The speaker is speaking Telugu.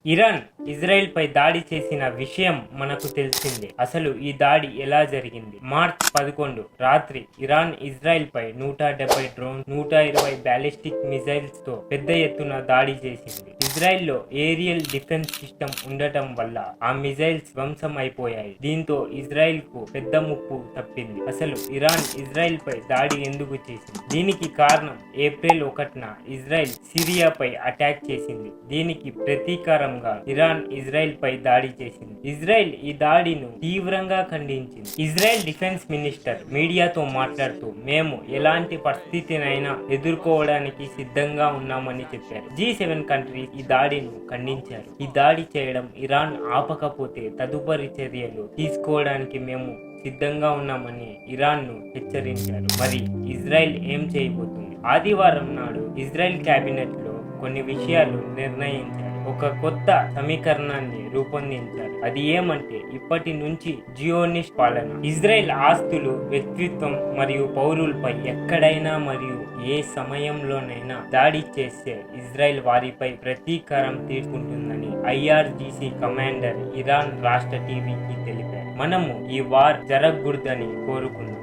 ఇరాన్ ఇజ్రాయెల్ పై దాడి చేసిన విషయం మనకు తెలిసిందే. అసలు ఈ దాడి ఎలా జరిగింది? మార్చ్ 11 రాత్రి ఇరాన్ ఇజ్రాయెల్ పై 170 డ్రోన్ 120 బ్యాలిస్టిక్ మిజైల్స్ తో పెద్ద ఎత్తున దాడి చేసింది. ఇజ్రాయెల్ లో ఏరియల్ డిఫెన్స్ సిస్టమ్ ఉండటం వల్ల ఆ మిజైల్స్ ధ్వంసం అయిపోయాయి. దీంతో ఇజ్రాయెల్ కు పెద్ద ముప్పు తప్పింది. అసలు ఇరాన్ ఇజ్రాయెల్ పై దాడి ఎందుకు చేసింది? దీనికి కారణం ఏప్రిల్ 1న ఇజ్రాయెల్ సిరియాపై అటాక్ చేసింది. దీనికి ప్రతీకారంగా ఇరాన్ ఇజ్రాయెల్ పై దాడి చేసింది. ఇజ్రాయెల్ ఈ దాడిను తీవ్రంగా ఖండించింది. ఇజ్రాయెల్ డిఫెన్స్ మినిస్టర్ మీడియాతో మాట్లాడుతూ, మేము ఎలాంటి పరిస్థితినైనా ఎదుర్కోవడానికి సిద్ధంగా ఉన్నామని చెప్పారు. G7 కంట్రీస్ ఈ దాడిని ఖండించారు. ఈ దాడి చేయడం ఇరాన్ ఆపకపోతే తదుపరి చర్యలు తీసుకోవడానికి మేము సిద్ధంగా ఉన్నామని ఇరాన్ ను హెచ్చరించారు. మరి ఇజ్రాయెల్ ఏం చేయబోతుంది? ఆదివారం నాడు ఇజ్రాయెల్ కేబినెట్ లో కొన్ని విషయాలు నిర్ణయించారు. ఒక కొత్త సమీకరణాన్ని రూపొందించారు. అది ఏమంటే, ఇప్పటి నుంచి జియోనిస్ట్ పాలన, ఇజ్రాయెల్ ఆస్తులు, వ్యక్తిత్వం మరియు పౌరులపై ఎక్కడైనా మరియు ఏ సమయంలోనైనా దాడి చేస్తే ఇజ్రాయెల్ వారిపై ప్రతీకారం తీర్చుకుంటుందని IRGC కమాండర్ ఇరాన్ రాష్ట్ర టీవీకి తెలిపారు. మనము ఈ వార్ జరగకూడదని కోరుకున్నాం.